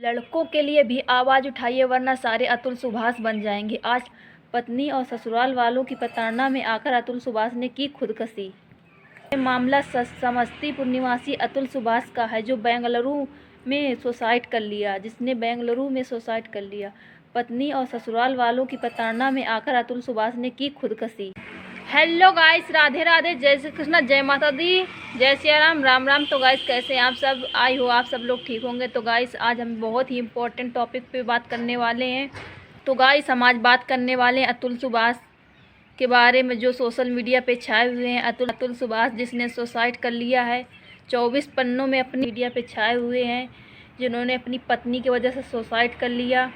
लड़कों के लिए भी आवाज़ उठाइए वरना सारे अतुल सुभाष बन जाएंगे। आज पत्नी और ससुराल वालों की प्रताड़ना में आकर अतुल सुभाष ने की खुदकुशी। ये मामला समस्तीपुर निवासी अतुल सुभाष का है जो बेंगलुरु में सुसाइड कर लिया जिसने बेंगलुरु में सुसाइड कर लिया। पत्नी और ससुराल वालों की प्रताड़ना में आकर अतुल सुभाष ने की खुदकुशी। हेलो गाइस, राधे राधे, जय श्री कृष्णा, जय माता दी, जय सिया राम, राम राम। तो गाइस कैसे हैं आप सब? आई हो आप सब लोग ठीक होंगे। तो गाइस आज हम बहुत ही इम्पोर्टेंट टॉपिक पे बात करने वाले हैं। तो गाइस हम आज बात करने वाले हैं अतुल सुभाष के बारे में जो सोशल मीडिया पे छाए हुए हैं। अतुल सुभाष जिसने सुसाइड कर लिया है, 24 पन्नों में अपनी मीडिया पे छाए हुए हैं, जिन्होंने अपनी पत्नी की वजह से सुसाइड कर लिया,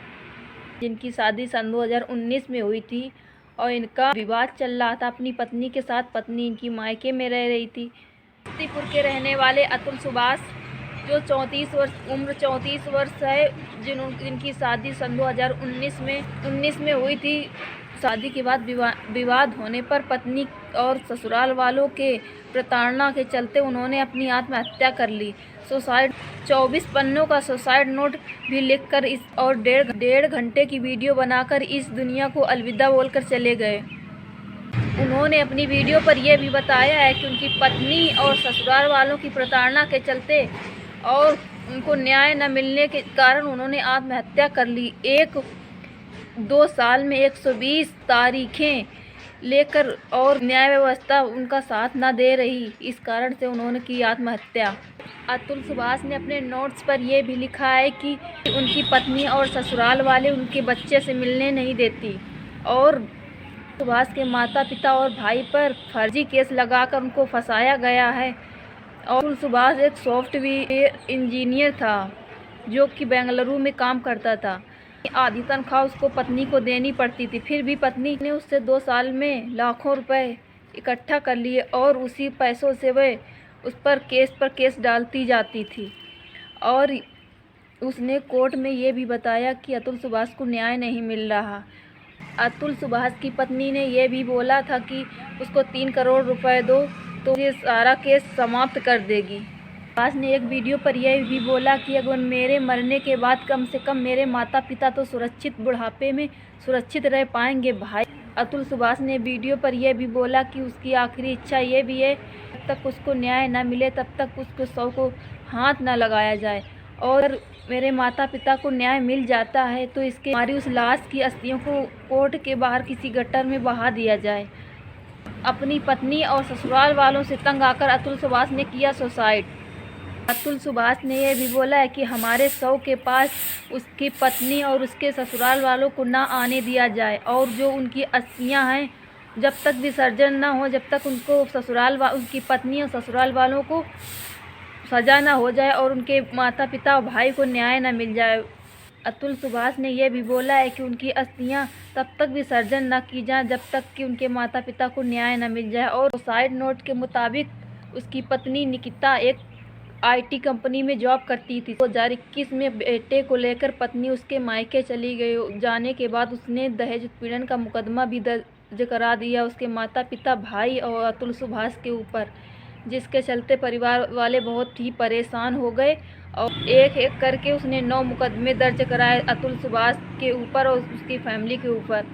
जिनकी शादी सन 2019 में हुई थी और इनका विवाद चल रहा था अपनी पत्नी के साथ। पत्नी इनकी मायके में रह रही थी। समस्तीपुर के रहने वाले अतुल सुभाष जो 34 वर्ष है, जिनकी शादी सन 2019 में हुई थी। शादी के बाद विवाद होने पर पत्नी और ससुराल वालों के प्रताड़ना के चलते उन्होंने अपनी आत्महत्या कर ली। सुसाइड 24 पन्नों का सुसाइड नोट भी लिखकर और डेढ़ घंटे की वीडियो बनाकर इस दुनिया को अलविदा बोलकर चले गए। उन्होंने अपनी वीडियो पर यह भी बताया है कि उनकी पत्नी और ससुराल वालों की प्रताड़ना के चलते और उनको न्याय न मिलने के कारण उन्होंने आत्महत्या कर ली। 2 साल में 120 तारीखें लेकर और न्याय व्यवस्था उनका साथ न दे रही, इस कारण से उन्होंने की आत्महत्या। अतुल सुभाष ने अपने नोट्स पर यह भी लिखा है कि उनकी पत्नी और ससुराल वाले उनके बच्चे से मिलने नहीं देती और सुभाष के माता पिता और भाई पर फर्जी केस लगाकर उनको फंसाया गया है। और अतुल सुभाष एक सॉफ्टवेयर इंजीनियर था जो कि बेंगलुरु में काम करता था। आधी तनख्वाह उसको पत्नी को देनी पड़ती थी, फिर भी पत्नी ने उससे 2 साल में लाखों रुपए इकट्ठा कर लिए और उसी पैसों से वह उस पर केस डालती जाती थी। और उसने कोर्ट में ये भी बताया कि अतुल सुभाष को न्याय नहीं मिल रहा। अतुल सुभाष की पत्नी ने यह भी बोला था कि उसको 3 करोड़ रुपए दो तो ये सारा केस समाप्त कर देगी। सुभाष ने एक वीडियो पर यह भी बोला कि अगर मेरे मरने के बाद कम से कम मेरे माता पिता तो सुरक्षित बुढ़ापे में सुरक्षित रह पाएंगे भाई। अतुल सुभाष ने वीडियो पर यह भी बोला कि उसकी आखिरी इच्छा ये भी है जब तक उसको न्याय न मिले तब तक उसको शव को हाथ न लगाया जाए, और मेरे माता पिता को न्याय मिल जाता है तो इसके हमारी उस लाश की अस्थियों को कोर्ट के बाहर किसी गटर में बहा दिया जाए। अपनी पत्नी और ससुराल वालों से तंग आकर अतुल सुभाष ने किया सुसाइड। अतुल सुभाष ने यह भी बोला है कि हमारे शव के पास उसकी पत्नी और उसके ससुराल वालों को ना आने दिया जाए और जो उनकी अस्थियां हैं जब तक विसर्जन ना हो, जब तक उनको उनकी पत्नी और ससुराल वालों को सजा ना हो जाए और उनके माता पिता और भाई को न्याय ना मिल जाए। अतुल सुभाष ने यह भी बोला है कि उनकी अस्थियां तब तक विसर्जन न की जाए जब तक कि उनके माता पिता को न्याय न मिल जाए। और सुसाइड नोट के मुताबिक उसकी पत्नी निकिता एक IT कंपनी में जॉब करती थी। 2021 में बेटे को लेकर पत्नी उसके मायके चली गई। जाने के बाद उसने दहेज उत्पीड़न का मुकदमा भी दर्ज करा दिया उसके माता पिता, भाई और अतुल सुभाष के ऊपर, जिसके चलते परिवार वाले बहुत ही परेशान हो गए और एक एक करके उसने 9 मुकदमे दर्ज कराए अतुल सुभाष के ऊपर और उसकी फैमिली के ऊपर।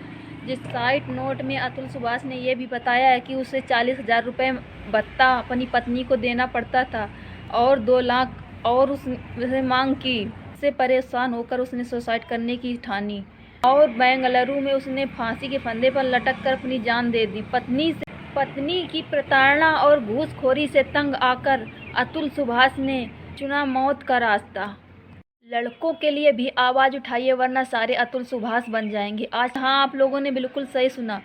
जिस साइड नोट में अतुल सुभाष ने यह भी बताया है कि उसे 40,000 रुपये भत्ता अपनी पत्नी को देना पड़ता था और 2 लाख और उससे मांग की। उससे परेशान होकर उसने सुसाइड करने की ठानी और बेंगलुरु में उसने फांसी के फंदे पर लटक कर अपनी जान दे दी। पत्नी की प्रताड़ना और घूसखोरी से तंग आकर अतुल सुभाष ने चुना मौत का रास्ता। लड़कों के लिए भी आवाज़ उठाइए वरना सारे अतुल सुभाष बन जाएंगे। आज हाँ, आप लोगों ने बिल्कुल सही सुना।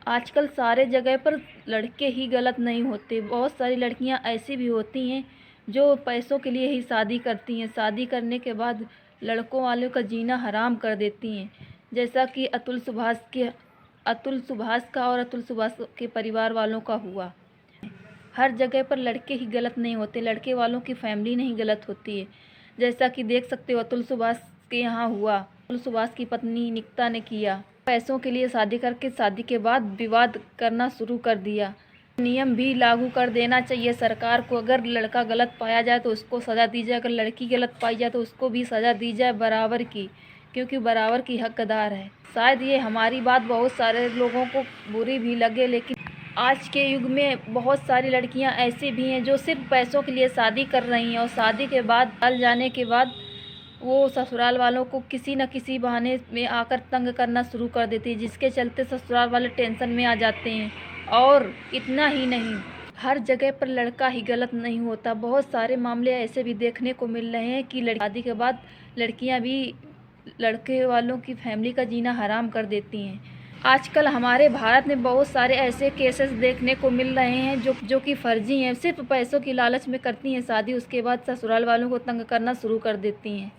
आजकल सारे जगह पर लड़के ही गलत नहीं होते, बहुत सारी लड़कियां ऐसी भी होती हैं जो पैसों के लिए ही शादी करती हैं। शादी करने के बाद लड़कों वालों का जीना हराम कर देती हैं, जैसा कि अतुल सुभाष का और अतुल सुभाष के परिवार वालों का हुआ। हर जगह पर लड़के ही गलत नहीं होते, लड़के वालों की फैमिली नहीं गलत होती है। जैसा कि देख सकते हो अतुल सुभाष के यहाँ हुआ। अतुल सुभाष की पत्नी निकिता ने किया पैसों के लिए शादी करके शादी के बाद विवाद करना शुरू कर दिया। नियम भी लागू कर देना चाहिए सरकार को। अगर लड़का गलत पाया जाए तो उसको सज़ा दी जाए, अगर लड़की गलत पाई जाए तो उसको भी सज़ा दी जाए बराबर की, क्योंकि बराबर की हकदार है। शायद ये हमारी बात बहुत सारे लोगों को बुरी भी लगे, लेकिन आज के युग में बहुत सारी लड़कियां ऐसी भी हैं जो सिर्फ पैसों के लिए शादी कर रही हैं, और शादी के बाद साल जाने के बाद वो ससुराल वालों को किसी न किसी बहाने में आकर तंग करना शुरू कर देती है, जिसके चलते ससुराल वाले टेंशन में आ जाते हैं। और इतना ही नहीं, हर जगह पर लड़का ही गलत नहीं होता। बहुत सारे मामले ऐसे भी देखने को मिल रहे हैं कि शादी के बाद लड़कियां भी लड़के वालों की फैमिली का जीना हराम कर देती हैं। आजकल हमारे भारत में बहुत सारे ऐसे केसेस देखने को मिल रहे हैं जो कि फर्जी हैं, सिर्फ पैसों की लालच में करती हैं शादी, उसके बाद ससुराल वालों को तंग करना शुरू कर देती हैं।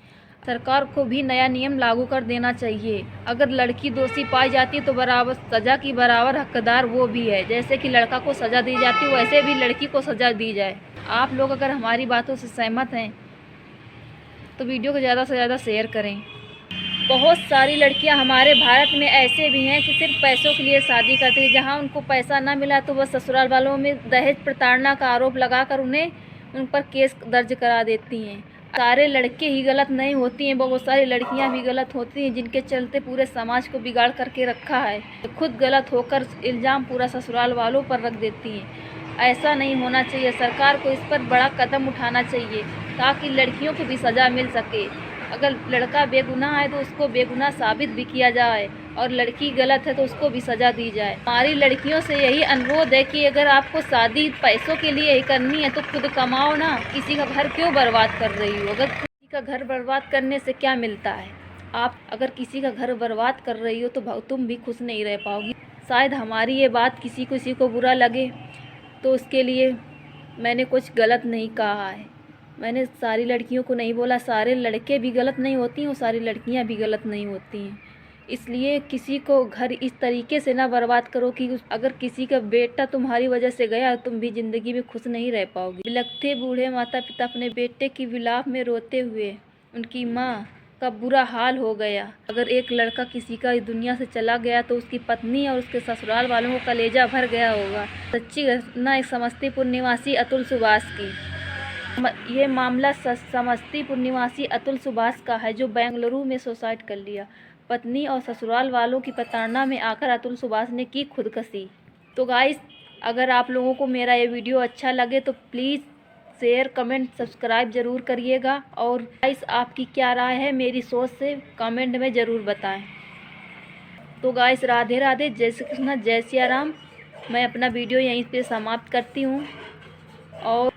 सरकार को भी नया नियम लागू कर देना चाहिए। अगर लड़की दोषी पाई जाती है तो बराबर सज़ा की बराबर हकदार वो भी है। जैसे कि लड़का को सज़ा दी जाती है वैसे भी लड़की को सज़ा दी जाए। आप लोग अगर हमारी बातों से सहमत हैं तो वीडियो को ज़्यादा से ज़्यादा शेयर करें। बहुत सारी लड़कियां हमारे भारत में ऐसे भी हैं कि सिर्फ पैसों के लिए शादी करती हैं। जहां उनको पैसा ना मिला तो वह ससुराल वालों में दहेज प्रताड़ना का आरोप लगाकर उन पर केस दर्ज करा देती हैं। सारे लड़के ही गलत नहीं होती हैं, बहुत सारी लड़कियां भी गलत होती हैं, जिनके चलते पूरे समाज को बिगाड़ करके रखा है। खुद गलत होकर इल्ज़ाम पूरा ससुराल वालों पर रख देती हैं। ऐसा नहीं होना चाहिए। सरकार को इस पर बड़ा कदम उठाना चाहिए ताकि लड़कियों को भी सज़ा मिल सके। अगर लड़का बेगुनाह है तो उसको बेगुनाह साबित भी किया जाए, और लड़की गलत है तो उसको भी सज़ा दी जाए। हमारी लड़कियों से यही अनुरोध है कि अगर आपको शादी पैसों के लिए ही करनी है तो खुद कमाओ ना, किसी का घर क्यों बर्बाद कर रही हो। अगर किसी का घर बर्बाद करने से क्या मिलता है। आप अगर किसी का घर बर्बाद कर रही हो तो तुम भी खुश नहीं रह पाओगी। शायद हमारी ये बात किसी को बुरा लगे, तो उसके लिए मैंने कुछ गलत नहीं कहा है। मैंने सारी लड़कियों को नहीं बोला, सारे लड़के भी गलत नहीं होती हैं और सारी लड़कियां भी गलत नहीं होती हैं। इसलिए किसी को घर इस तरीके से ना बर्बाद करो कि अगर किसी का बेटा तुम्हारी वजह से गया तुम भी ज़िंदगी में खुश नहीं रह पाओगी। बिलखते बूढ़े माता पिता अपने बेटे की विलाप में रोते हुए उनकी माँ का बुरा हाल हो गया। अगर एक लड़का किसी का इस दुनिया से चला गया तो उसकी पत्नी और उसके ससुराल वालों को कलेजा भर गया होगा। सच्ची घटना एक समस्तीपुर निवासी अतुल सुभाष की। ये मामला समस्तीपुर निवासी अतुल सुभाष का है, जो बेंगलुरु में सुसाइड कर लिया। पत्नी और ससुराल वालों की प्रताड़ना में आकर अतुल सुभाष ने की खुदकुशी। तो गाइस, अगर आप लोगों को मेरा ये वीडियो अच्छा लगे तो प्लीज़ शेयर, कमेंट, सब्सक्राइब ज़रूर करिएगा। और गाइस, आपकी क्या राय है मेरी सोच से कमेंट में ज़रूर बताएं। तो गाइस, राधे राधे, जय श्री कृष्ण, जय सिया राम। मैं अपना वीडियो यहीं पे समाप्त करती हूँ। और